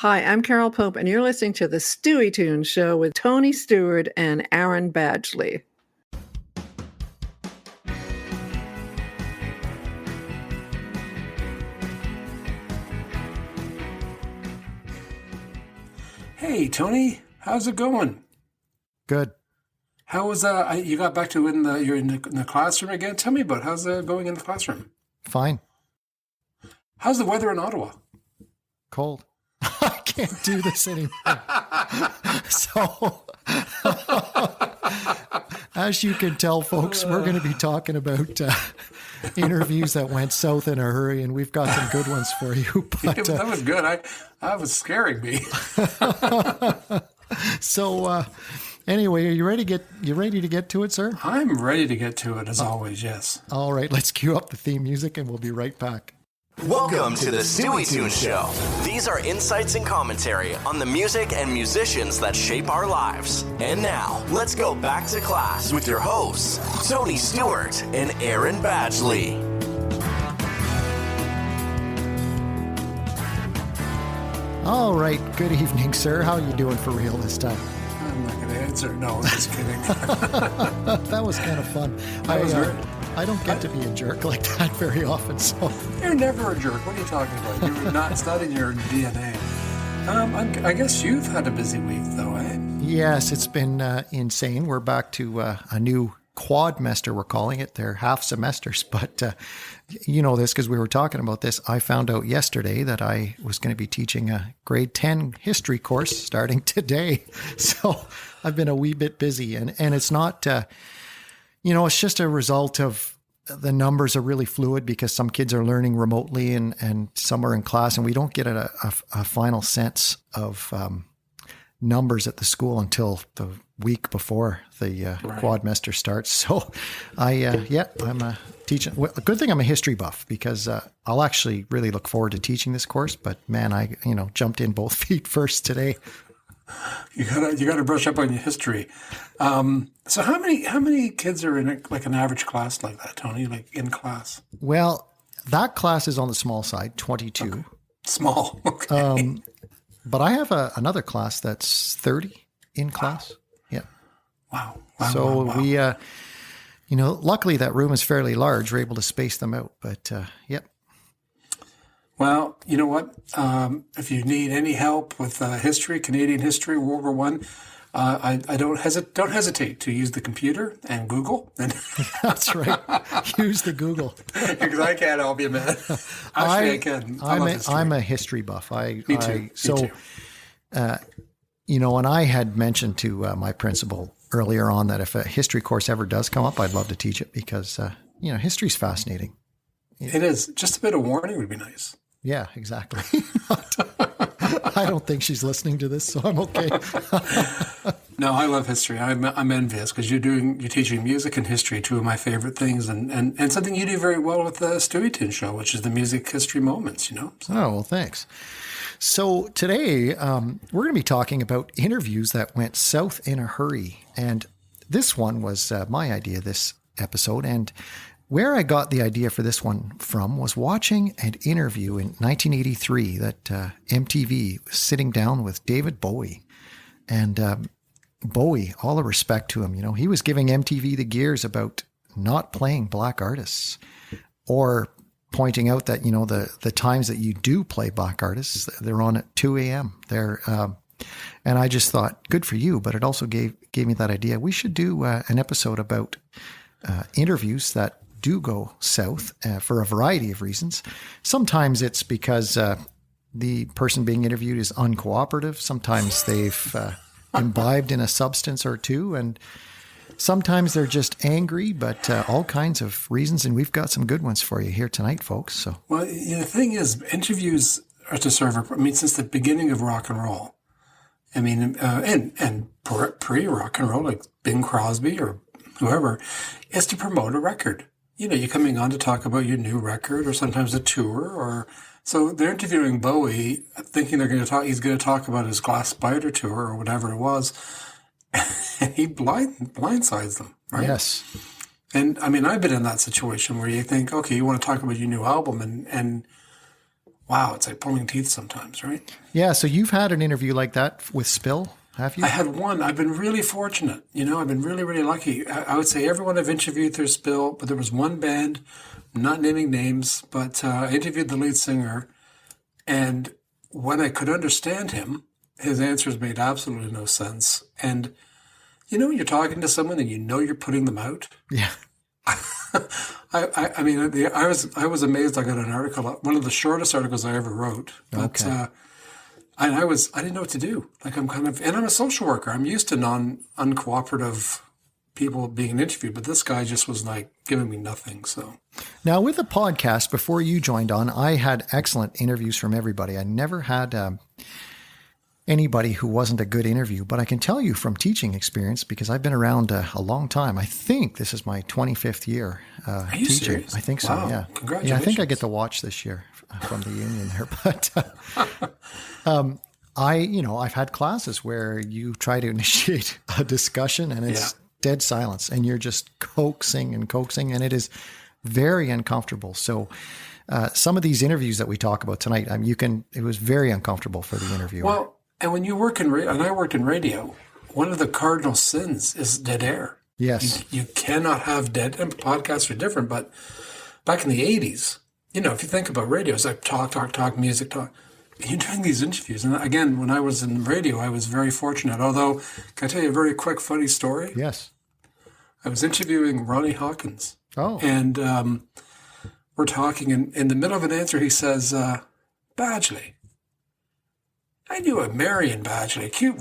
Hi, I'm Carol Pope, and you're listening to the Stueytunes Show with Tony Stewart and Aaron Badgley. Hey, Tony, how's it going? Good. How was you got back to you're in the classroom again? Tell me about how's it going in the classroom? Fine. How's the weather in Ottawa? Cold. I can't do this anymore. So, as you can tell, folks, we're going to be talking about interviews that went south in a hurry, and we've got some good ones for you. But, that was good. I was scaring me. So, anyway, are you ready to get to it, sir? I'm ready to get to it, as always, yes. All right, let's cue up the theme music, and we'll be right back. Welcome to the Stueytunes Show. These are insights and commentary on the music and musicians that shape our lives. And now, let's go back to class with your hosts, Tony Stewart and Aaron Badgley. All right, good evening, sir. How are you doing for real this time? I'm not going to answer. No, I'm just kidding. That was kind of fun. I don't get to be a jerk like that very often, so. You're never a jerk. What are you talking about? It's not in your DNA. I guess you've had a busy week, though, eh? Yes, it's been insane. We're back to a new quadmester, we're calling it. They're half semesters, but you know this because we were talking about this. I found out yesterday that I was going to be teaching a grade 10 history course starting today. So I've been a wee bit busy, and it's not... it's just a result of the numbers are really fluid because some kids are learning remotely and some are in class, and we don't get a final sense of numbers at the school until the week before the quadmester starts. So I'm teaching. Well, a good thing I'm a history buff because I'll actually really look forward to teaching this course. But man, I jumped in both feet first today. You gotta brush up on your history. So how many kids are in an average class like that, Tony? Like in class? Well, that class is on the small side, 22. Okay. Small. Okay. But I have another class that's 30 in class. Yeah. Wow. So we, luckily that room is fairly large. We're able to space them out. But yep. Well, you know what? If you need any help with history, Canadian history, World War One, I don't hesitate to use the computer and Google. That's right. Use the Google because I can't help you, man. Actually, I can. I'm a history buff. Me too. And I had mentioned to my principal earlier on that if a history course ever does come up, I'd love to teach it because history's fascinating. It is. Just a bit of warning would be nice. Yeah, exactly. I don't think she's listening to this, so I'm okay. No, I love history. I'm envious because you're teaching music and history, two of my favorite things, and something you do very well with the Stueytunes Show, which is the music history moments. So. Oh, well, thanks. So today we're going to be talking about interviews that went south in a hurry, and this one was my idea. This episode, and where I got the idea for this one from was watching an interview in 1983 that MTV was sitting down with David Bowie. And Bowie, all the respect to him, he was giving MTV the gears about not playing black artists or pointing out that, the times that you do play black artists, they're on at 2 a.m. And I just thought, good for you. But it also gave me that idea. We should do an episode about interviews that do go south for a variety of reasons. Sometimes it's because the person being interviewed is uncooperative. Sometimes they've imbibed in a substance or two, and sometimes they're just angry, but all kinds of reasons. And we've got some good ones for you here tonight, folks. So, well, the thing is, interviews are to serve since the beginning of rock and roll. And pre-rock and roll, like Bing Crosby or whoever, is to promote a record. You're coming on to talk about your new record or sometimes a tour so they're interviewing Bowie thinking he's going to talk about his Glass Spider tour or whatever it was. And he blindsides them, right? Yes. And I've been in that situation where you think, okay, you want to talk about your new album and wow, it's like pulling teeth sometimes, right? Yeah. So you've had an interview like that with Spill, have you? I had one. I've been really fortunate. I've been really, really lucky. I would say everyone I've interviewed through Spill, but there was one band, not naming names, but I interviewed the lead singer. And when I could understand him, his answers made absolutely no sense. And, when you're talking to someone and you're putting them out. Yeah. I mean, I was amazed. I got an article, one of the shortest articles I ever wrote. But, Okay. and I didn't know what to do. Like and I'm a social worker. I'm used to uncooperative people being interviewed, but this guy just was like giving me nothing. So Now with the podcast, before you joined on, I had excellent interviews from everybody. I never had anybody who wasn't a good interview, but I can tell you from teaching experience, because I've been around a long time. I think this is my 25th year Are you teaching. serious? I think so. Wow. Yeah. Congratulations. Yeah, I think I get to watch this year from the union there, but I've had classes where you try to initiate a discussion and it's dead silence and you're just coaxing, and it is very uncomfortable. So some of these interviews that we talk about tonight, it was very uncomfortable for the interviewer. Well, and when you work and I worked in radio, one of the cardinal sins is dead air. Yes. You cannot have dead, and podcasts are different, but back in the 80s, if you think about radio, it's like talk, music, talk. You're doing these interviews. And again, when I was in radio, I was very fortunate. Although, can I tell you a very quick, funny story? Yes. I was interviewing Ronnie Hawkins. Oh. And we're talking, and in the middle of an answer, he says, Badgley. I knew a Marion Badgley, cute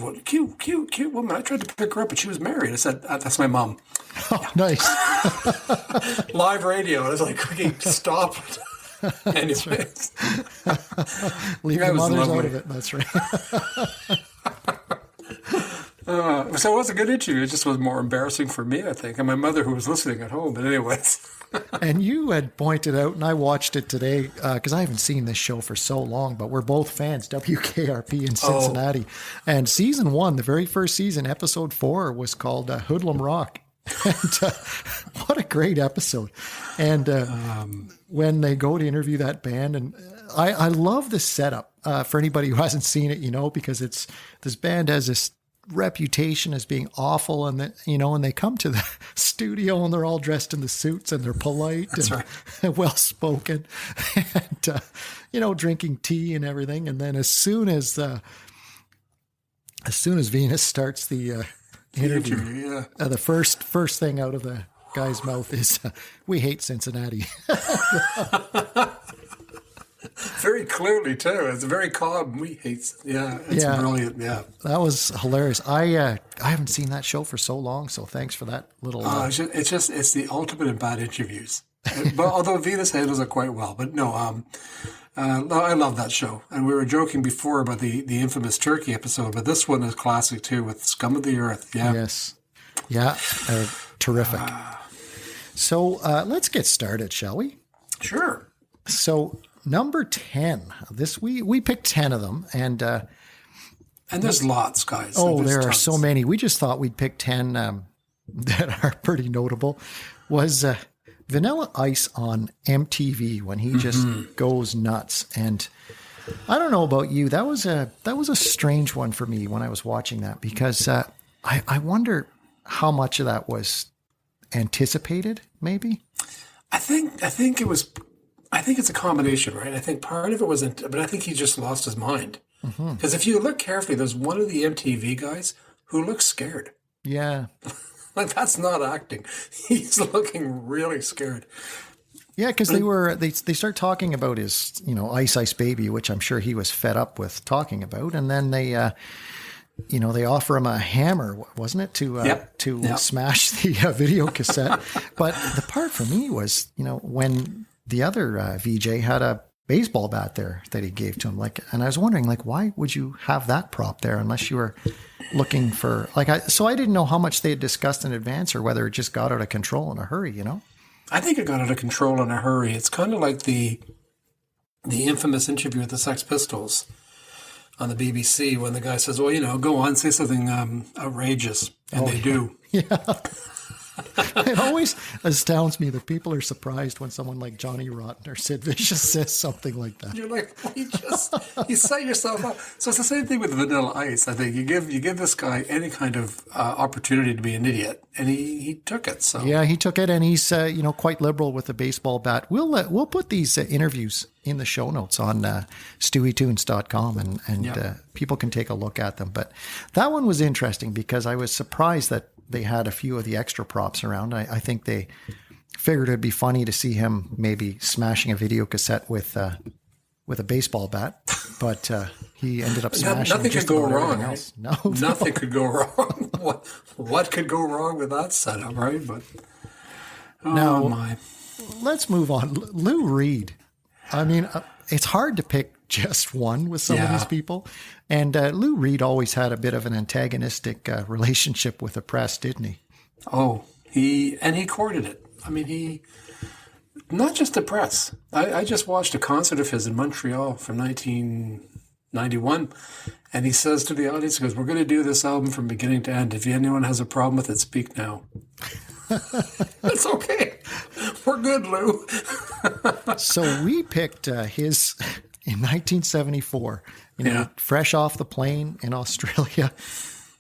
woman. I tried to pick her up, but she was married. I said, that's my mom. Oh, nice. Live radio. I was like, okay, stop. Anyways. Leave That the was mothers lovely. out of it. That's right. So it was a good interview. It just was more embarrassing for me, I think, and my mother who was listening at home. But anyways. And you had pointed out, and I watched it today because I haven't seen this show for so long, but we're both fans, WKRP in Cincinnati. And season 1, the very first season, episode 4, was called Hoodlum Rock. And what a great episode. And when they go to interview that band, and I love this setup for anybody who hasn't seen it, because this band has this reputation as being awful, and and they come to the studio and they're all dressed in the suits and they're polite and well spoken, and drinking tea and everything. And then as soon as Venus starts the interview, the first thing out of the guy's mouth is, "We hate Cincinnati." Very clearly, too. It's very calm. We hate. Yeah, it's brilliant. Yeah, that was hilarious. I haven't seen that show for so long, so thanks for that little. it's the ultimate in bad interviews. But although Venus handles it quite well, but no, I love that show. And we were joking before about the infamous turkey episode, but this one is classic too, with Scum of the Earth. Yeah. Yes. Yeah. Terrific. So let's get started, shall we? Sure. So number 10. We picked 10 of them, and there's lots, guys. Oh, there are tons. so many. We just thought we'd pick 10 that are pretty notable. Was Vanilla Ice on MTV when he just goes nuts. And I don't know about you, that was a strange one for me when I was watching that, because I wonder how much of that was anticipated, maybe. I think it's a combination, right? I think part of it wasn't, but I think he just lost his mind. Because if you look carefully, there's one of the MTV guys who looks scared. Yeah. Like, that's not acting. He's looking really scared. Yeah, because they start talking about his, Ice Ice Baby, which I'm sure he was fed up with talking about, and then they offer him a hammer, wasn't it, to smash the video cassette. But the part for me was, when the other VJ had a baseball bat there that he gave to him, and I was wondering, why would you have that prop there unless you were looking for, so I didn't know how much they had discussed in advance or whether it just got out of control in a hurry, I think it got out of control in a hurry. It's kind of like the infamous interview with the Sex Pistols on the BBC when the guy says, well, go on, say something outrageous. And they do. Yeah. It always astounds me that people are surprised when someone like Johnny Rotten or Sid Vicious says something like that. You're like, you set yourself up. So it's the same thing with Vanilla Ice. I think you give this guy any kind of opportunity to be an idiot, and he took it. So yeah, he took it, and he's quite liberal with the baseball bat. We'll put these interviews in the show notes on Stueytunes.com, and people can take a look at them. But that one was interesting because I was surprised that they had a few of the extra props around. I think they figured it'd be funny to see him maybe smashing a video cassette with a baseball bat, but he ended up smashing. Nothing just could go about wrong. Else. Right? No, nothing could go wrong. What could go wrong with that setup, right? But now, my. Let's move on. Lou Reed. I mean, it's hard to pick just one with some of these people. And Lou Reed always had a bit of an antagonistic relationship with the press, didn't he? Oh, he courted it. I mean, he, not just the press. I just watched a concert of his in Montreal from 1991. And he says to the audience, he goes, "We're going to do this album from beginning to end. If anyone has a problem with it, speak now." That's okay. We're good, Lou. So we picked his in 1974, fresh off the plane in Australia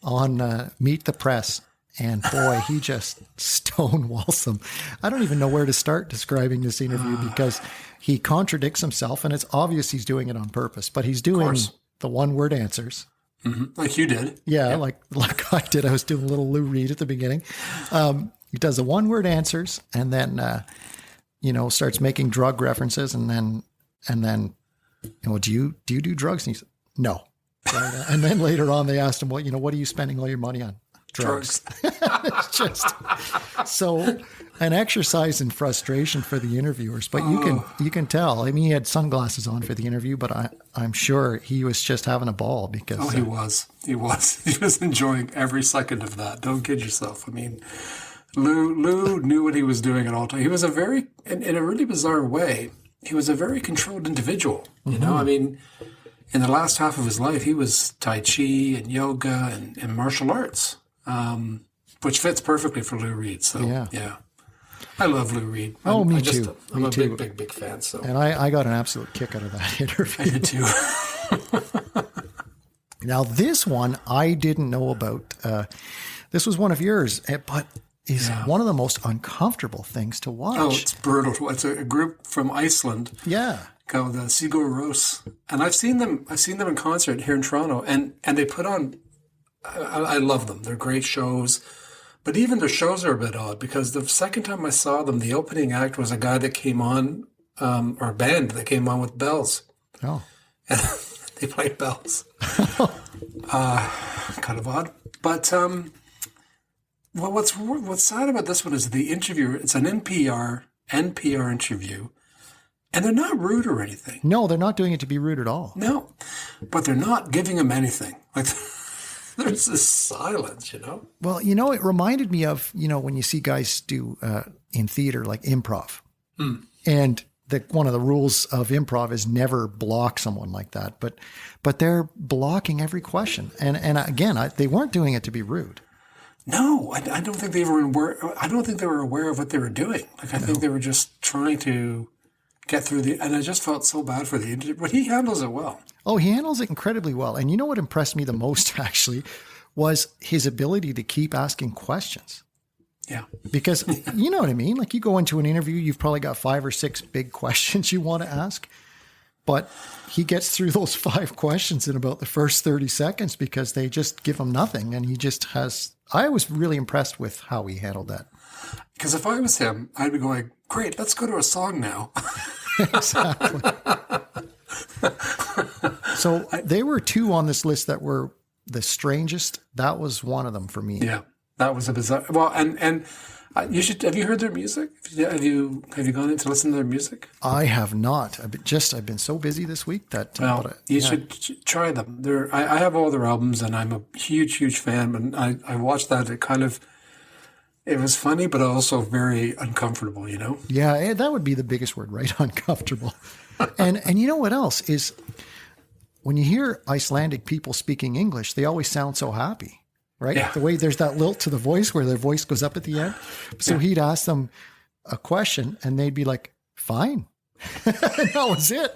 on Meet the Press. And boy, he just stonewalls them. I don't even know where to start describing this interview because he contradicts himself, and it's obvious he's doing it on purpose, but he's doing the one-word answers. Mm-hmm. Like you did. Yeah, like I did. I was doing a little Lou Reed at the beginning. He does the one-word answers, and then starts making drug references, and then do you do drugs? And he said, "No." Right? And then later on, they asked him, "What are you spending all your money on?" Drugs. It's just so an exercise in frustration for the interviewers. But you can tell. I mean, he had sunglasses on for the interview, but I'm sure he was just having a ball because he was he was enjoying every second of that. Don't kid yourself. I mean, Lou knew what he was doing at all times. He was in a really bizarre way, he was a very controlled individual. You know, I mean, in the last half of his life, he was Tai Chi and yoga and martial arts, which fits perfectly for Lou Reed. So, yeah. I love Lou Reed. Me too. I'm a big fan. So, and I got an absolute kick out of that interview. I did too. Now, this one I didn't know about. This was one of yours, but is one of the most uncomfortable things to watch. Oh, it's brutal. It's a group from Iceland. Yeah. Called the Sigouros. And I've seen them in concert here in Toronto, and they put on, I love them. They're great shows. But even their shows are a bit odd because the second time I saw them, the opening act was a guy that came on, or a band that came on with bells. Oh. And they played bells. Kind of odd. But well, what's sad about this one is the interviewer, it's an NPR interview, and they're not rude or anything. No, they're not doing it to be rude at all. No, but they're not giving him anything. Like, there's this silence, Well, it reminded me of, when you see guys do in theater, like improv. And one of the rules of improv is never block someone like that. But they're blocking every question. And again, they weren't doing it to be rude. No, I don't think they were aware. I don't think they were aware of what they were doing. Like, I think they were just trying to get through and I just felt so bad for the interview. But he handles it well. Oh, he handles it incredibly well. And you know what impressed me the most, actually, was his ability to keep asking questions. Yeah. Because, you know what I mean? Like, you go into an interview, you've probably got 5 or 6 big questions you want to ask. But he gets through those 5 questions in about the first 30 seconds because they just give him nothing. And he just has... I was really impressed with how he handled that. Because if I was him, I'd be going, great, let's go to a song now. Exactly. So there were 2 on this list that were the strangest. That was one of them for me. Yeah, that was a bizarre... Well, and you should... Have you heard their music? Have you gone in to listen to their music? I have not. I've been so busy this week that... you should try them. I have all their albums, and I'm a huge fan. And I watched that. It was funny, but also very uncomfortable, Yeah, that would be the biggest word, right? Uncomfortable. And you know what else is... When you hear Icelandic people speaking English, they always sound so happy. right? Yeah. The way there's that lilt to the voice where their voice goes up at the end. So he'd ask them a question and they'd be like, fine. And that was it.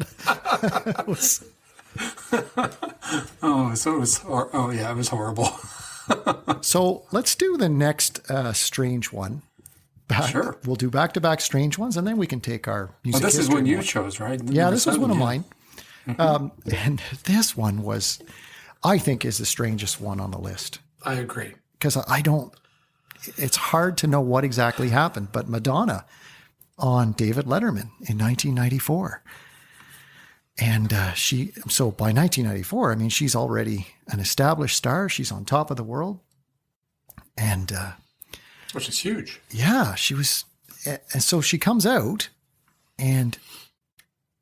It was, it was horrible. so let's do the next strange one. Sure. We'll do back-to-back strange ones, and then we can take our music. Well, this is one you chose, right? Yeah, this was one of mine. And this one was, I think, is the strangest one on the list. I agree. Because it's hard to know what exactly happened, but Madonna on David Letterman in 1994. And so by 1994, I mean, she's already an established star. She's on top of the world. And which is huge. Yeah, she was. And so she comes out and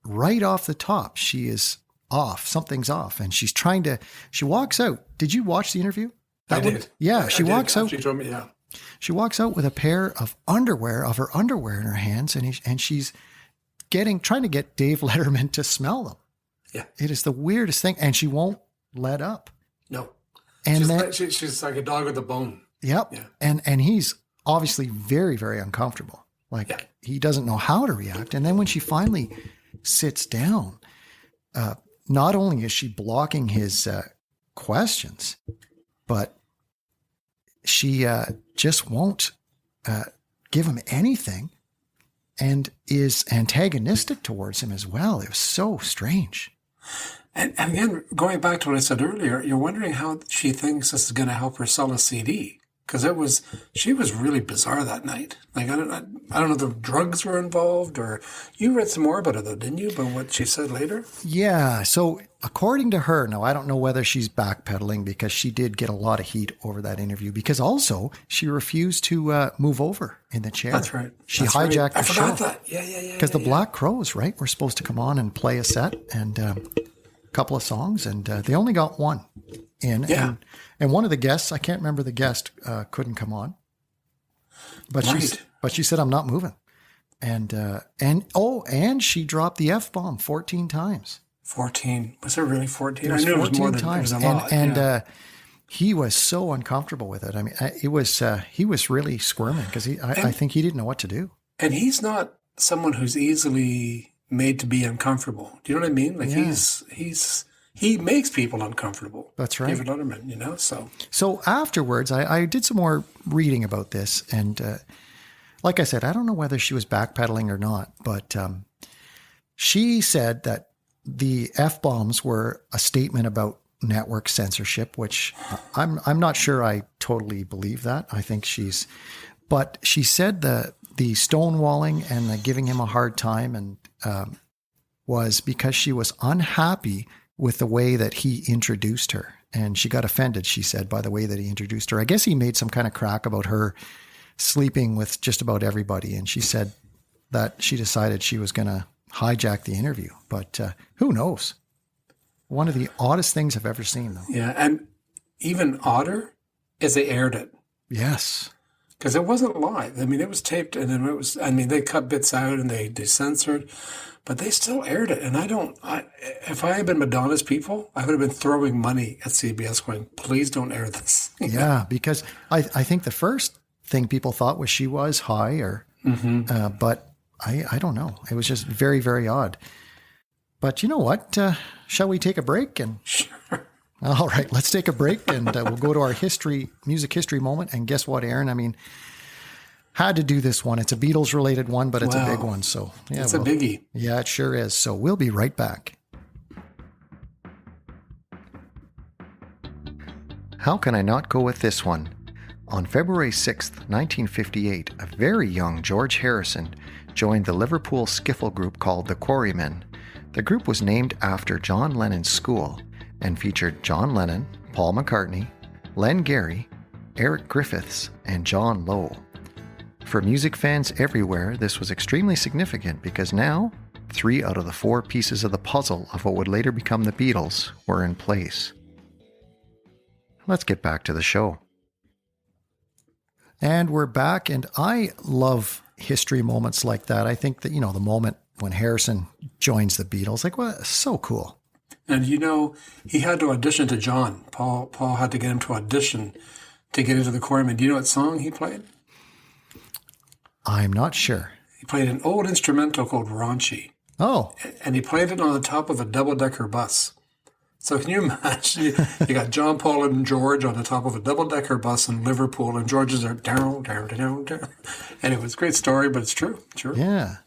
right off the top, she is off. Something's off. And she walks out. Did you watch the interview? I did. Yeah, she walks out. She told me, yeah. She walks out with a pair of her underwear in her hands, and she's trying to get Dave Letterman to smell them. Yeah. It is the weirdest thing. And she won't let up. No. And she's like a dog with a bone. Yep. Yeah. And he's obviously very, very uncomfortable. He doesn't know how to react. And then when she finally sits down, not only is she blocking his questions, but she just won't give him anything and is antagonistic towards him as well. It was so strange. And again, going back to what I said earlier, you're wondering how she thinks this is going to help her sell a CD. Because she was really bizarre that night. Like, I don't know if the drugs were involved, or you read some more about it though, didn't you? About what she said later? Yeah. So according to her, now I don't know whether she's backpedaling because she did get a lot of heat over that interview because also she refused to move over in the chair. That's right. She hijacked the show. I forgot that. Yeah. Because the Black Crowes, right, were supposed to come on and play a set and a couple of songs, and they only got one in. Yeah. And one of the guests, I can't remember the guest, couldn't come on. But she said, I'm not moving. And she dropped the F-bomb 14 times. 14. Was it really 14? I knew it was more than times. It was a lot. And he was so uncomfortable with it. I mean, he was really squirming because I think he didn't know what to do. And he's not someone who's easily made to be uncomfortable. Do you know what I mean? Like he makes people uncomfortable. That's right. David Letterman, So afterwards, I did some more reading about this. And like I said, I don't know whether she was backpedaling or not, but she said that the F-bombs were a statement about network censorship, which I'm not sure I totally believe that. I think but she said the stonewalling and the giving him a hard time and was because she was unhappy with the way that he introduced her. And she got offended, she said, by the way that he introduced her. I guess he made some kind of crack about her sleeping with just about everybody. And she said that she decided she was going to hijack the interview. But who knows? One of the oddest things I've ever seen, though. Yeah, and even odder is they aired it. Yes. Because it wasn't live. I mean, it was taped, and then they cut bits out and they censored, but they still aired it. And if I had been Madonna's people, I would have been throwing money at CBS going, please don't air this. Yeah, because I think the first thing people thought was she was high but I don't know. It was just very, very odd. But you know what? Shall we take a break? Sure. All right, let's take a break and we'll go to our music history moment. And guess what, Aaron? I mean, had to do this one. It's a Beatles related one, but it's a big one. So yeah, it's a biggie. Yeah, it sure is. So we'll be right back. How can I not go with this one? On February 6th, 1958, a very young George Harrison joined the Liverpool skiffle group called the Quarrymen. The group was named after John Lennon's school and featured John Lennon, Paul McCartney, Len Gary, Eric Griffiths, and John Lowe. For music fans everywhere, this was extremely significant because now 3 out of the 4 pieces of the puzzle of what would later become the Beatles were in place. Let's get back to the show. And we're back, and I love history moments like that. I think that, the moment when Harrison joins the Beatles, so cool. And he had to audition to John. Paul had to get him to audition to get into the Quarrymen. Do you know what song he played? I'm not sure. He played an old instrumental called Raunchy. Oh. And he played it on the top of a double-decker bus. So can you imagine? You got John, Paul, and George on the top of a double-decker bus in Liverpool, and George is there, down. Anyway, it's a great story, but it's true. True. Yeah.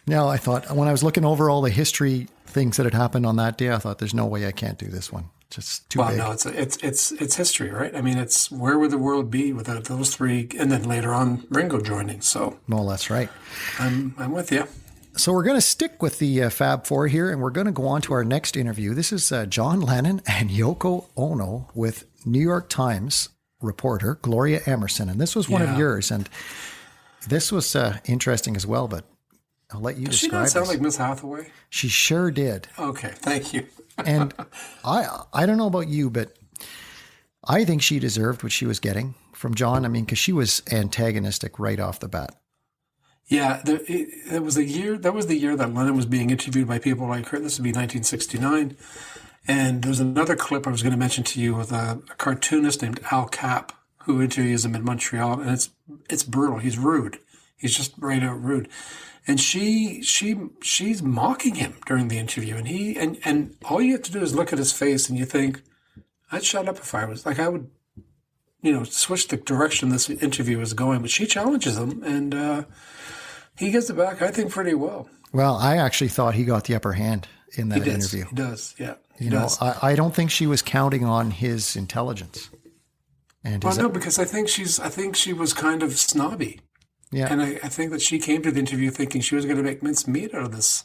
Now, I thought, when I was looking over all the history things that had happened on that day, I thought, there's no way I can't do this one. Just too big. No, it's history, right? I mean, it's where would the world be without those three, and then later on Ringo joining. So, well, that's right. I'm with you. So we're going to stick with the Fab Four here, and we're going to go on to our next interview. This is John Lennon and Yoko Ono with New York Times reporter Gloria Emerson, and this was one of yours, and this was interesting as well. But I'll let you describe. Does she not sound like Miss Hathaway? She sure did. Okay, thank you. And I don't know about you, but I think she deserved what she was getting from John. I mean, because she was antagonistic right off the bat. Yeah, it was the year that Lennon was being interviewed by people like her. This would be 1969. And there's another clip I was going to mention to you with a cartoonist named Al Cap who interviews him in Montreal, and it's brutal. He's rude. He's just right out rude. And she's mocking him during the interview, and all you have to do is look at his face, and you think, I'd shut up if I was like I would, switch the direction this interview is going. But she challenges him, and he gets it back, I think, pretty well. Well, I actually thought he got the upper hand in that interview. He does, yeah. I don't think she was counting on his intelligence. Because I think she was kind of snobby. Yeah. And I think that she came to the interview thinking she was going to make mincemeat out of this,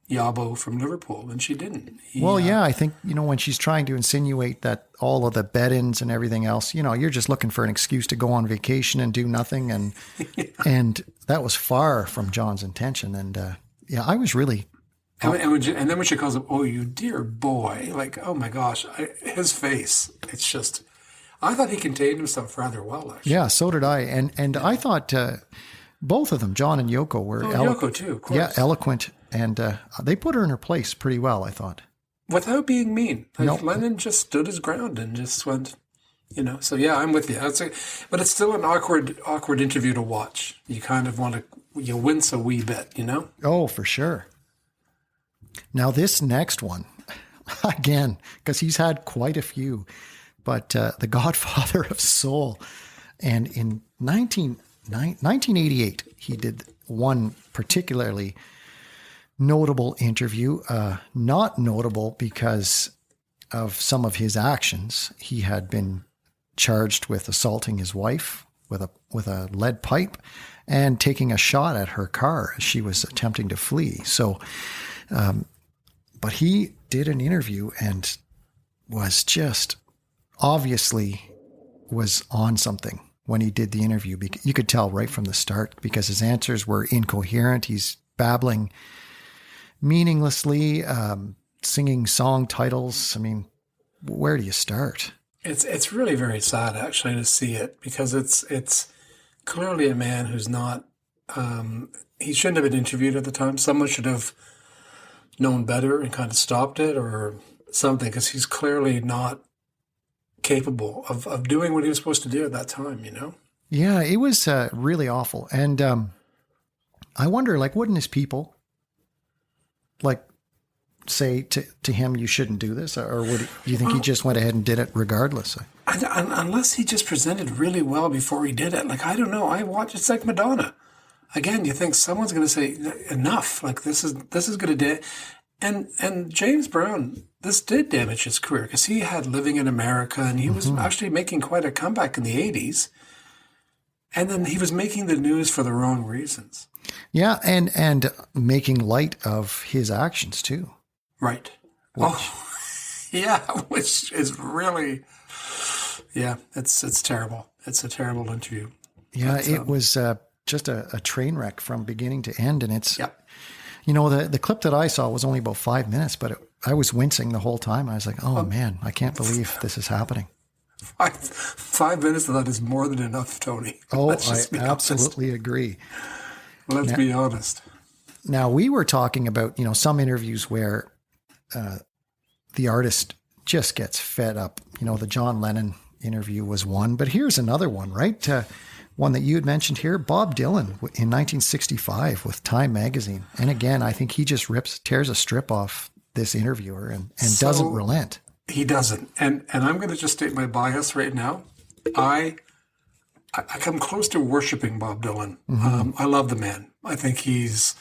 Yabo from Liverpool, and she didn't. I think, when she's trying to insinuate that all of the bed-ins and everything else, you're just looking for an excuse to go on vacation and do nothing. And and that was far from John's intention. And I was really... And then when she calls him, oh, you dear boy, like, oh my gosh, his face, it's just... I thought he contained himself rather well, actually. Yeah, so did I. And I thought both of them, John and Yoko, were Yoko too, of course. Yeah, eloquent. And they put her in her place pretty well, I thought. Without being mean. Lennon just stood his ground and just went, So, yeah, I'm with you. But it's still an awkward interview to watch. You kind of want to, you wince a wee bit, Oh, for sure. Now, this next one, again, because he's had quite a few, but the Godfather of Seoul. And in 1988, he did one particularly notable interview, not notable because of some of his actions. He had been charged with assaulting his wife with a lead pipe and taking a shot at her car as she was attempting to flee. So, but he did an interview and was just obviously was on something when he did the interview. You could tell right from the start because his answers were incoherent. He's babbling meaninglessly, singing song titles. I mean, where do you start? It's really very sad actually to see it because it's clearly a man who's not. He shouldn't have been interviewed at the time. Someone should have known better and kind of stopped it or something because he's clearly not capable of doing what he was supposed to do at that time. Yeah, it was really awful, and I wonder, wouldn't his people say to him, you shouldn't do this? Or do you think he just went ahead and did it regardless? Unless he just presented really well before he did it. I don't know. It's like Madonna. Again, you think someone's going to say, enough. This is going to and James Brown, this did damage his career because he had Living in America and he was actually making quite a comeback in the 80s. And then he was making the news for the wrong reasons. Yeah, and making light of his actions too. Right. Which is really, it's terrible. It's a terrible interview. Yeah, it was just a train wreck from beginning to end. And it's, the clip that I saw was only about 5 minutes, but I was wincing the whole time. I was like, oh man, I can't believe this is happening. 5 minutes of that is more than enough, Tony. Oh, I absolutely agree. Let's be honest. Now, we were talking about, some interviews where the artist just gets fed up. The John Lennon interview was one, but here's another one, right? One that you had mentioned here, Bob Dylan in 1965 with Time magazine. And again, I think he just tears a strip off this interviewer and doesn't relent. He doesn't. And I'm going to just state my bias right now. I come close to worshiping Bob Dylan. I love the man. I think he's,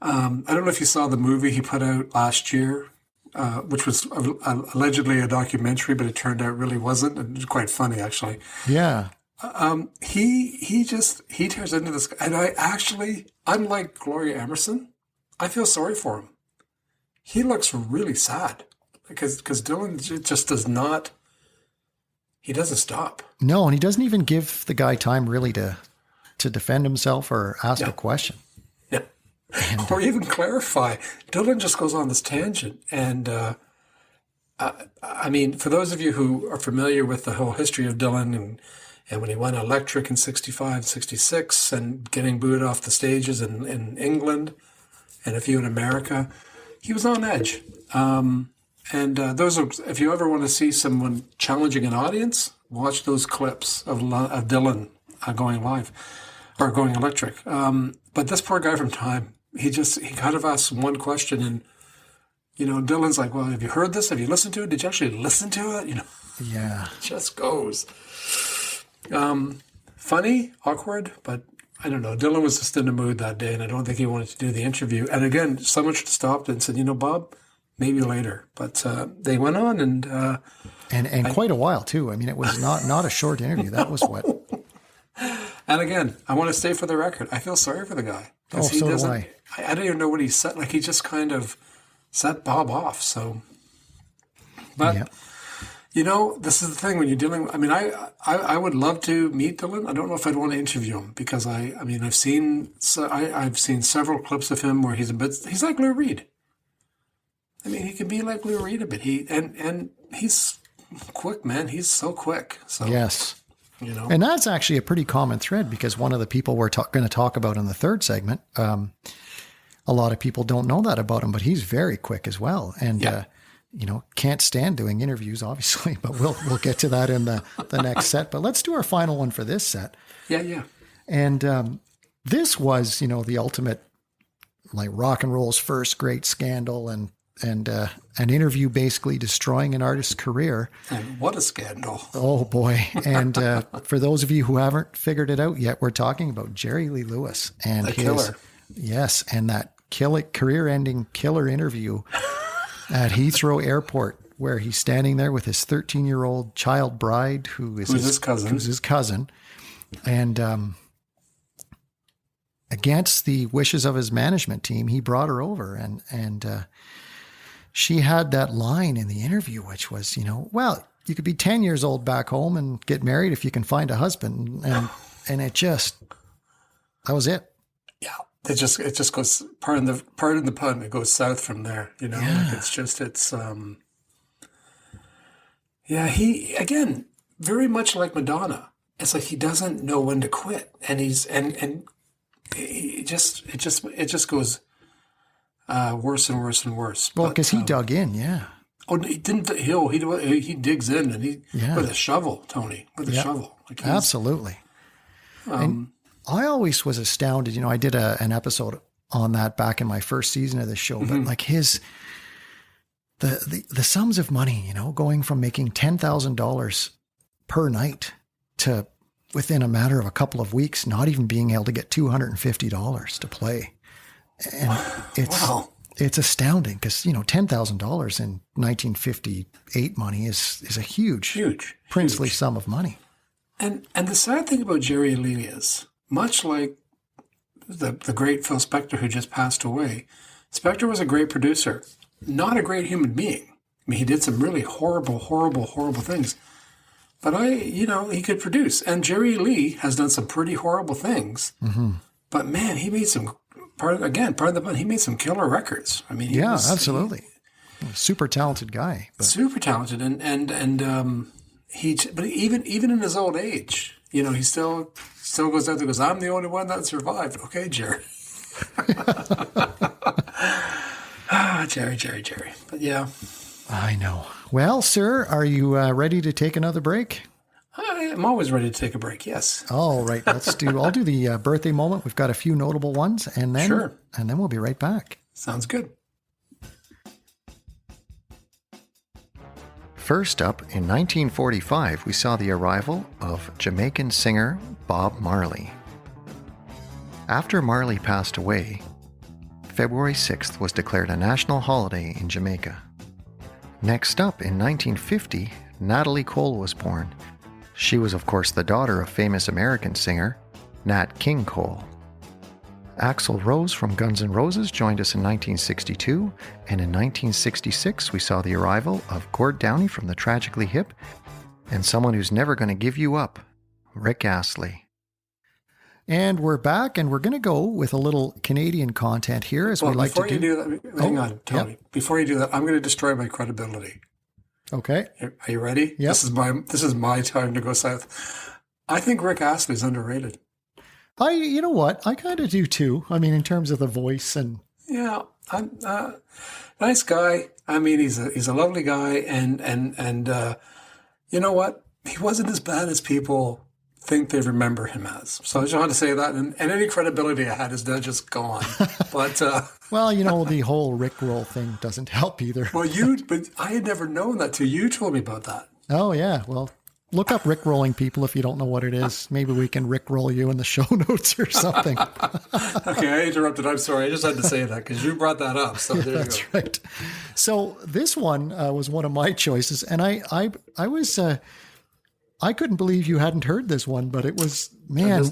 I don't know if you saw the movie he put out last year, which was allegedly a documentary, but it turned out really wasn't. It was quite funny, actually. Yeah. He tears into this, and I actually, unlike Gloria Emerson, I feel sorry for him. He looks really sad because Dylan just does not. He doesn't stop. No, and he doesn't even give the guy time really to defend himself or ask a question. Yeah, or even clarify. Dylan just goes on this tangent, and I mean, for those of you who are familiar with the whole history of Dylan and when he went electric in 65, 66, and getting booed off the stages in England and a few in America, he was on edge. Those are, if you ever want to see someone challenging an audience, watch those clips of Dylan going live or going electric. But this poor guy from Time, he kind of asks one question, and Dylan's like, "Well, have you heard this? Have you listened to it? Did you actually listen to it?" Yeah, just goes. Funny, awkward, but I don't know. Dylan was just in the mood that day, and I don't think he wanted to do the interview. And again, someone should have stopped and said, "Bob, maybe later." But they went on, and quite a while too. I mean, it was not a short interview. That was what. And again, I want to say for the record, I feel sorry for the guy. Oh, so do I. I don't even know what he said. Like, he just kind of set Bob off. So, but. Yeah. This is the thing when you're dealing. I mean, I would love to meet Dylan. I don't know if I'd want to interview him because I've seen several clips of him where he's like Lou Reed. I mean, he can be like Lou Reed a bit. And he's quick, man. He's so quick. So yes, and that's actually a pretty common thread because one of the people we're going to talk about in the third segment, a lot of people don't know that about him, but he's very quick as well. And can't stand doing interviews, obviously, but we'll get to that in the next set. But let's do our final one for this set. Yeah. And this was, the ultimate, like, rock and roll's first great scandal and an interview basically destroying an artist's career. And what a scandal. Oh, boy. And for those of you who haven't figured it out yet, we're talking about Jerry Lee Lewis and the killer. Yes, and that career-ending killer interview at Heathrow Airport, where he's standing there with his 13-year-old child bride, who's his cousin. And against the wishes of his management team, he brought her over. And she had that line in the interview, which was, well, you could be 10 years old back home and get married if you can find a husband. And it just, that was it. Yeah. It just goes, pardon the pun, it goes south from there, Yeah. He, again, very much like Madonna. It's like he doesn't know when to quit. And it just goes worse and worse and worse. Well, because he dug in, yeah. Oh, he didn't, he digs in and with a shovel, Tony, with a shovel. Like absolutely. And I always was astounded. I did an episode on that back in my first season of the show, but like the sums of money, going from making $10,000 per night to within a matter of a couple of weeks, not even being able to get $250 to play. And it's astounding because, $10,000 in 1958 money is a huge princely sum of money. And the sad thing about Jerry Lee is, much like the great Phil Spector who just passed away, Spector was a great producer, not a great human being. I mean, he did some really horrible things. But he could produce. And Jerry Lee has done some pretty horrible things. Mm-hmm. But man, he made some, he made some killer records. I mean, absolutely. Super talented guy. But. Super talented. But even in his old age, he still goes out there and goes, "I'm the only one that survived." Okay, Jerry. Jerry. But yeah. I know. Well, sir, are you ready to take another break? I'm always ready to take a break. Yes. All right, I'll do the birthday moment. We've got a few notable ones, and then we'll be right back. Sounds good. First up, in 1945, we saw the arrival of Jamaican singer Bob Marley. After Marley passed away, February 6th was declared a national holiday in Jamaica. Next up, in 1950, Natalie Cole was born. She was, of course, the daughter of famous American singer Nat King Cole. Axl Rose from Guns N' Roses joined us in 1962, and in 1966 we saw the arrival of Gord Downie from the Tragically Hip, and someone who's never going to give you up, Rick Astley. And we're back, and we're going to go with a little Canadian content here, as we like to do. Before you do that, hang on, Tony. Yep. Before you do that, I'm going to destroy my credibility. Okay. Are you ready? Yep. This is my time to go south. I think Rick Astley is underrated. You know what? I kind of do too. I mean, in terms of the voice and. Yeah, I'm nice guy. I mean, he's a lovely guy, and you know what? He wasn't as bad as people think they remember him as. So I just wanted to say that, and any credibility I had is now just gone. But well, the whole Rickroll thing doesn't help either. but I had never known that till you told me about that. Oh yeah, well, look up Rickrolling, people, if you don't know what it is. Maybe we can Rickroll you in the show notes or something. Okay, I interrupted. I'm sorry. I just had to say that because you brought that up. So there you go. That's right. So this one was one of my choices, and I was. I couldn't believe you hadn't heard this one, but it was, man,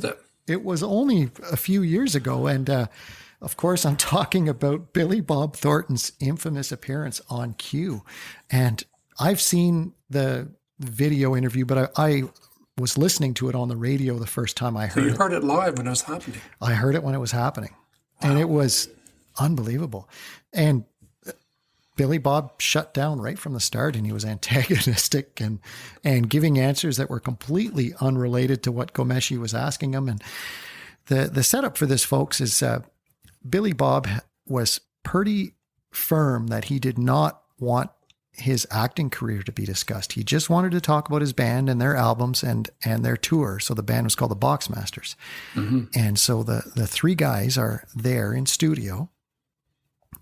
it was only a few years ago. And of course, I'm talking about Billy Bob Thornton's infamous appearance on Q. And I've seen the video interview, but I was listening to it on the radio the first time I heard it. You heard it live when it was happening. I heard it when it was happening. Wow. And it was unbelievable. And Billy Bob shut down right from the start, and he was antagonistic and giving answers that were completely unrelated to what Gomeshi was asking him. And the setup for this, folks, is Billy Bob was pretty firm that he did not want his acting career to be discussed. He just wanted to talk about his band and their albums and their tour. So the band was called the Boxmasters. Mm-hmm. And so the three guys are there in studio.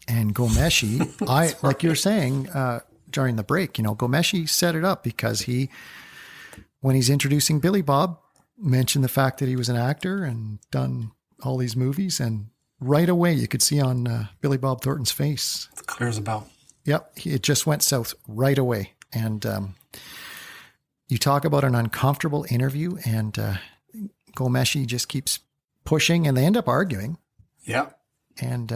And Gomeshi, like you were saying during the break, Gomeshi set it up because when he's introducing Billy Bob, mentioned the fact that he was an actor and done all these movies. And right away, you could see on Billy Bob Thornton's face. It's clear as a bell. Yep. It just went south right away. And you talk about an uncomfortable interview, and Gomeshi just keeps pushing, and they end up arguing. Yeah. And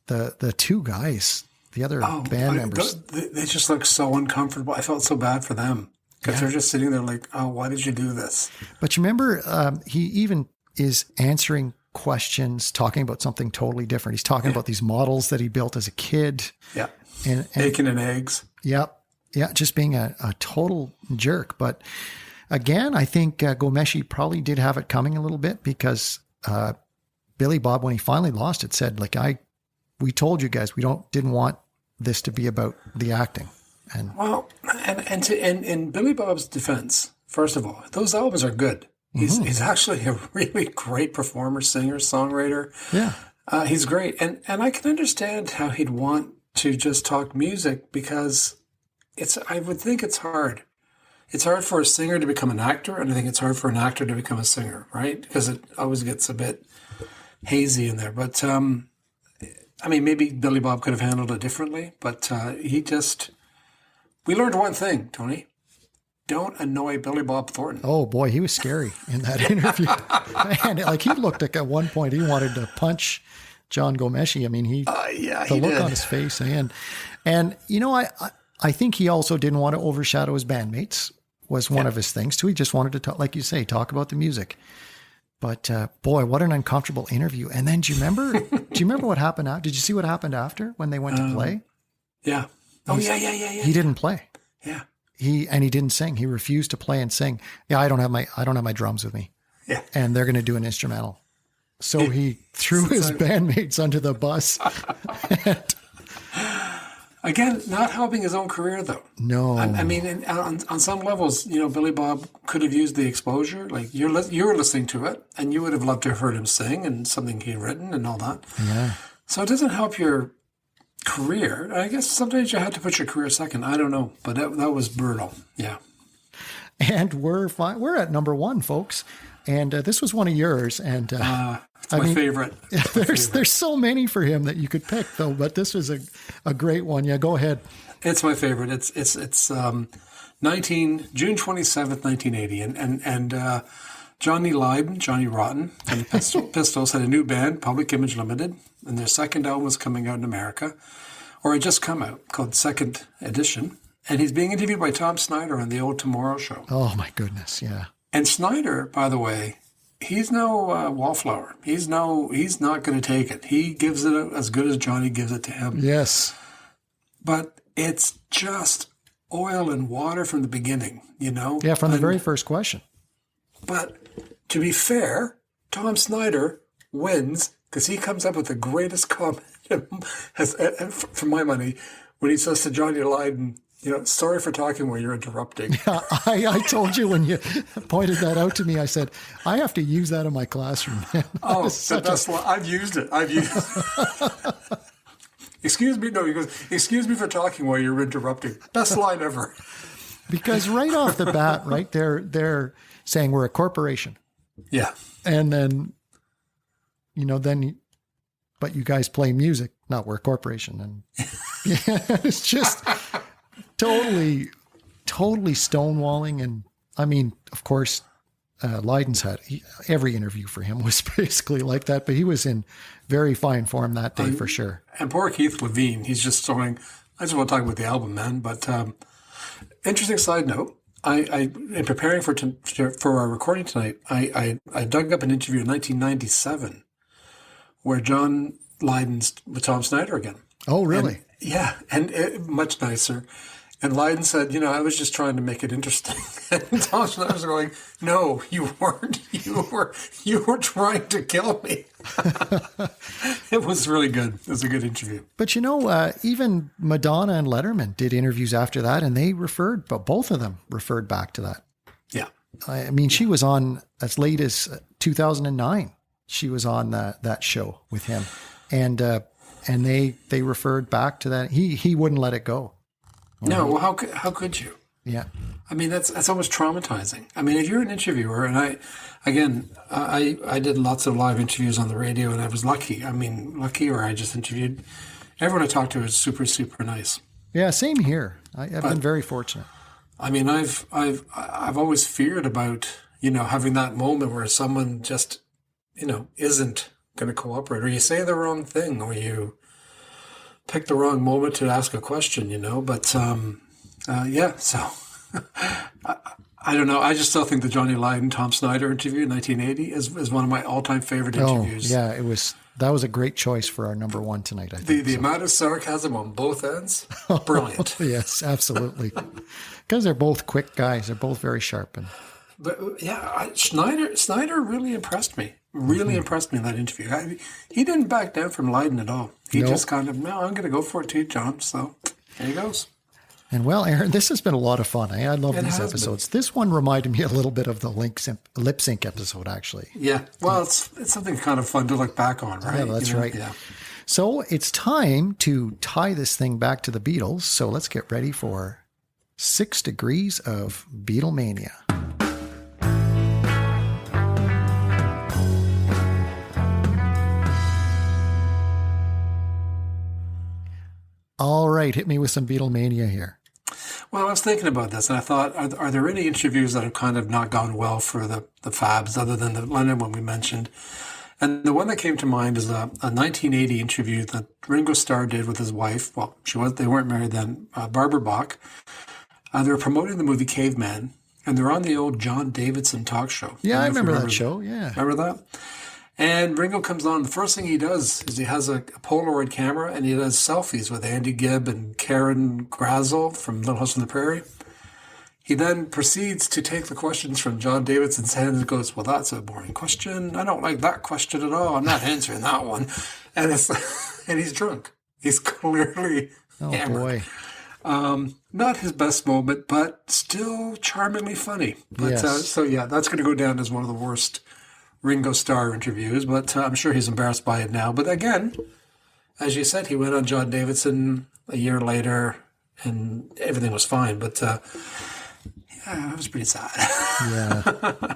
the two guys, the other band members, they just look so uncomfortable. I felt so bad for them because they're just sitting there like, oh, why did you do this? But you remember, he even is answering questions, talking about something totally different. He's talking about these models that he built as a kid. Yeah. And bacon and eggs. Yep. Yeah. Just being a total jerk. But again, I think Gomeshi probably did have it coming a little bit because Billy Bob, when he finally lost it, said, we told you guys we didn't want this to be about the acting. And in Billy Bob's defense, first of all, those albums are good. He's actually a really great performer, singer, songwriter. Yeah. He's great. And I can understand how he'd want to just talk music because I would think it's hard. It's hard for a singer to become an actor, and I think it's hard for an actor to become a singer, right? Because it always gets a bit hazy in there. But maybe Billy Bob could have handled it differently, but we learned one thing, Tony. Don't annoy Billy Bob Thornton. Oh boy, he was scary in that interview. Man, he looked like at one point he wanted to punch John Gomeshi. I mean, the look on his face, and I think he also didn't want to overshadow his bandmates. Was one of his things too. He just wanted to talk, like you say, talk about the music. But boy, what an uncomfortable interview. And then do you remember what happened after? Did you see what happened after when they went to play? Yeah. Yeah. He didn't play. Yeah. He didn't sing. He refused to play and sing. Yeah, I don't have my drums with me. Yeah. And they're going to do an instrumental. So he threw his bandmates under the bus. Again, not helping his own career, though. No. I mean, on some levels, Billy Bob could have used the exposure. Like, you were listening to it, and you would have loved to have heard him sing and something he'd written and all that. Yeah. So it doesn't help your career. I guess sometimes you had to put your career second. I don't know, but that was brutal. Yeah. And we're at number one, folks. And this was one of yours. And it's my favorite. There's so many for him that you could pick, though. But this was a great one. Yeah, go ahead. It's my favorite. It's June 27th, 1980, and Johnny Lydon, Johnny Rotten, and the Pistols had a new band, Public Image Limited, and their second album was coming out in America, or it just come out, called Second Edition. And he's being interviewed by Tom Snyder on the Old Tomorrow Show. Oh my goodness, yeah. And Snyder, by the way, he's no wallflower. He's not going to take it. He gives it as good as Johnny gives it to him. Yes. But it's just oil and water from the beginning, Yeah, from the very first question. But to be fair, Tom Snyder wins because he comes up with the greatest comment, for my money, when he says to Johnny Lydon, sorry for talking while you're interrupting. Yeah, I told you when you pointed that out to me, I said, I have to use that in my classroom. Oh, the best line. I've used it. Excuse me. No, he goes, excuse me for talking while you're interrupting. Best line ever. Because right off the bat, right, they're saying we're a corporation. Yeah. And then, but you guys play music, not we're a corporation. And it's just totally stonewalling. And I mean, of course, Lydon's every interview for him was basically like that, but he was in very fine form that day for sure. And poor Keith Levine, he's just going, I just want to talk about the album, man. But interesting side note, I in preparing for our recording tonight, I dug up an interview in 1997 where John Lydon's with Tom Snyder again. Oh, really? And much nicer. And Lydon said, I was just trying to make it interesting. And Tom Snyder was going, no, you weren't. You were trying to kill me. It was really good. It was a good interview. But even Madonna and Letterman did interviews after that, and but both of them referred back to that. Yeah. I mean, she was on as late as 2009. She was on that show with him, and they referred back to that. He wouldn't let it go. No, well, how could you? Yeah. I mean, that's almost traumatizing. I mean, if you're an interviewer, and I did lots of live interviews on the radio, and I was lucky. I mean, or I just interviewed. Everyone I talked to is super, super nice. Yeah, same here. I've been very fortunate. I mean, I've always feared about, having that moment where someone just, isn't going to cooperate, or you say the wrong thing, or you pick the wrong moment to ask a question, but, so I don't know. I just still think the Johnny Lydon, Tom Snyder interview in 1980 is one of my all-time favorite interviews. Oh, yeah, that was a great choice for our number one tonight, I think. The amount of sarcasm on both ends, brilliant. Yes, absolutely. Because they're both quick guys. They're both very sharp. But yeah, Snyder really impressed me. Really impressed me in that interview. He didn't back down from Lydon at all. He just kind of, no, I'm going to go for it too, John. So there he goes. And well, Aaron, this has been a lot of fun. I love these episodes. This one reminded me a little bit of the lip sync episode, actually. Yeah. Well, it's something kind of fun to look back on, right? Yeah, that's right. Yeah. So it's time to tie this thing back to the Beatles. So let's get ready for 6 Degrees of Beetlemania. All right, hit me with some Beatlemania here. Well, I was thinking about this, and I thought, are there any interviews that have kind of not gone well for the Fabs, other than the Lennon one we mentioned? And the one that came to mind is a 1980 interview that Ringo Starr did with his wife. Well, they weren't married then, Barbara Bach. They were promoting the movie Caveman, and they're on the old John Davidson talk show. Yeah, I remember that show, yeah. Remember that? And Ringo comes on. The first thing he does is he has a Polaroid camera, and he does selfies with Andy Gibb and Karen Grazel from Little House on the Prairie. He then proceeds to take the questions from John Davidson's hand and goes, well, that's a boring question. I don't like that question at all. I'm not answering that one. And he's drunk. He's clearly Oh, hammered. boy. Not his best moment, but still charmingly funny. But, Yes. so, yeah, that's going to go down as one of the worst Ringo Starr interviews, but I'm sure he's embarrassed by it now. But again, as you said, he went on John Davidson a year later, and everything was fine. But yeah, it was pretty sad. Yeah.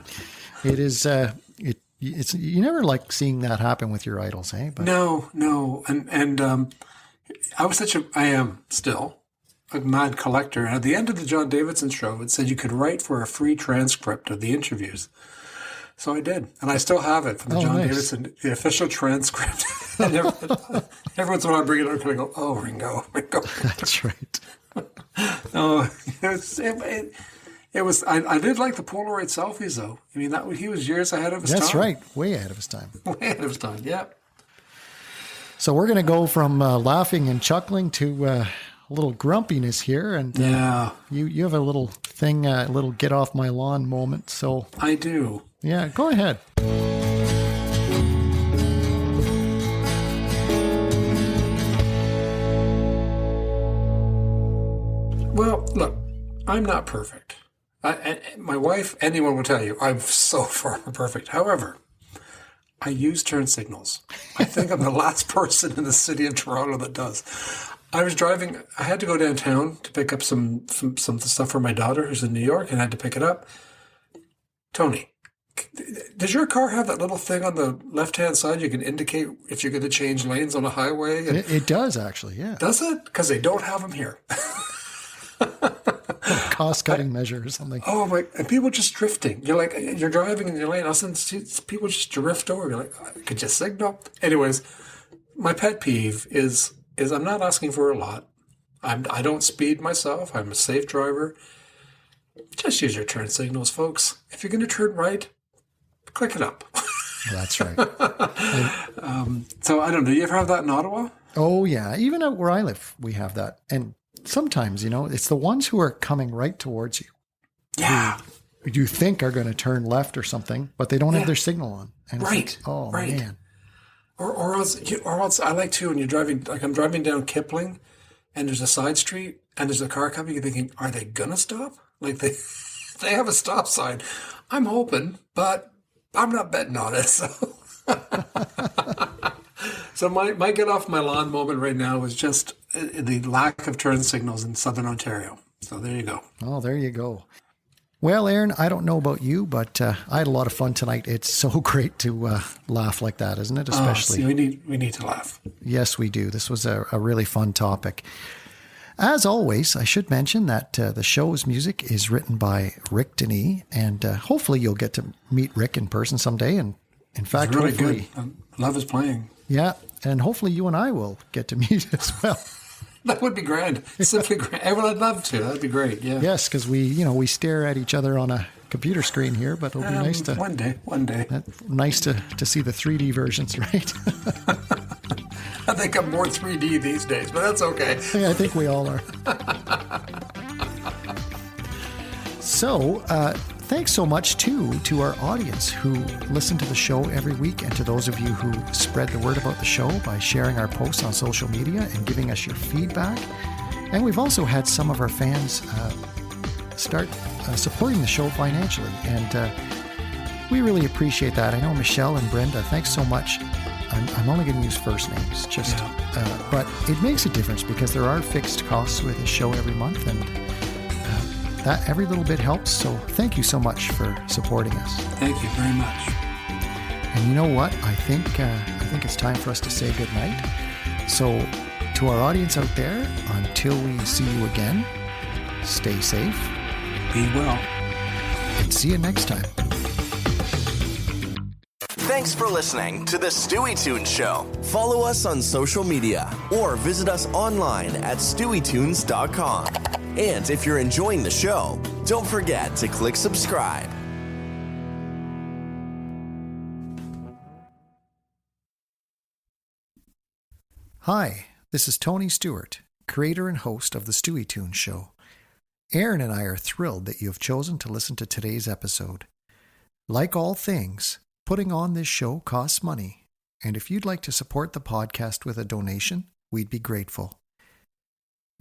It is, it's you never like seeing that happen with your idols, eh? But No. And I am still a mad collector. And at the end of the John Davidson show, it said you could write for a free transcript of the interviews. So I did. And I still have it from the John nice. Davidson, the official transcript. And every once in a while I bring it up and I go, oh, Ringo. that's right. Oh, it was. I did like the Polaroid selfies, though. I mean, he was years ahead of his time. That's right. Way ahead of his time. Way ahead of his time, yeah. So we're going to go from laughing and chuckling to a little grumpiness here. And Yeah. you have a little thing, a little get off my lawn moment. So I do. yeah, go ahead. Well, look, I'm not perfect. My wife, anyone will tell you, I'm so far from perfect. However, I use turn signals. I think I'm the last person in the city of Toronto that does. I was driving. I had to go downtown to pick up some stuff for my daughter who's in New York, and I had to pick it up. Tony, does your car have that little thing on the left-hand side you can indicate if you're going to change lanes on a highway? And It does actually, yeah. does it? Because they don't have them here. Cost-cutting measure or something. Oh my! And people just drifting. You're like, you're driving in your lane. All of a sudden, people just drift over. You're like, could you signal? Anyways, my pet peeve is I'm not asking for a lot. I don't speed myself. I'm a safe driver. Just use your turn signals, folks. If you're going to turn right, click it up. That's right. So I don't know. You ever have that in Ottawa? Oh yeah, even out where I live, we have that. And sometimes, it's the ones who are coming right towards you. Yeah. Who you think are going to turn left or something, but they don't have their signal on. And it's Right. like, oh Right. man. Or else I like to when you're driving, like I'm driving down Kipling and there's a side street and there's a car coming, you're thinking, are they going to stop? Like they have a stop sign. I'm hoping, but I'm not betting on it. So, so my get off my lawn moment right now is just the lack of turn signals in Southern Ontario. So there you go. Oh, there you go. Well, Aaron, I don't know about you, but I had a lot of fun tonight. It's so great to laugh like that, isn't it? Especially. See, we need to laugh. Yes, we do. This was a really fun topic. As always, I should mention that the show's music is written by Rick Denis, and hopefully you'll get to meet Rick in person someday. And in fact, It's really hopefully, good. I love his playing. yeah, and hopefully you and I will get to meet as well. That would be grand. Simply grand. I'd love to. That'd be great. Yeah. Yes, because we stare at each other on a computer screen here, but it'll be nice to One day. nice to see the 3D versions, right? I think I'm more 3D these days, but that's okay. Yeah, I think we all are. So, thanks so much, too, to our audience who listen to the show every week, and to those of you who spread the word about the show by sharing our posts on social media and giving us your feedback. And we've also had some of our fans start supporting the show financially, and we really appreciate that. I know Michelle and Brenda, thanks so much. I'm only going to use first names, but it makes a difference because there are fixed costs with the show every month, and that every little bit helps. So thank you so much for supporting us. Thank you very much. And you know what? I think it's time for us to say goodnight. So to our audience out there, until we see you again, stay safe. Be well. And see you next time. Thanks for listening to the Stueytunes Show. Follow us on social media or visit us online at Stueytunes.com. And if you're enjoying the show, don't forget to click subscribe. Hi, this is Tony Stewart, creator and host of the Stueytunes Show. Aaron and I are thrilled that you have chosen to listen to today's episode. Like all things, putting on this show costs money, and if you'd like to support the podcast with a donation, we'd be grateful.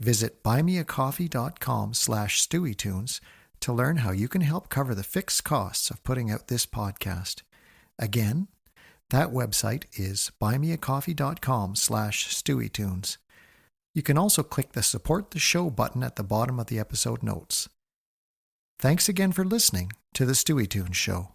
Visit buymeacoffee.com/Stueytunes to learn how you can help cover the fixed costs of putting out this podcast. Again, that website is buymeacoffee.com/Stueytunes. You can also click the Support the Show button at the bottom of the episode notes. Thanks again for listening to the Stueytunes Show.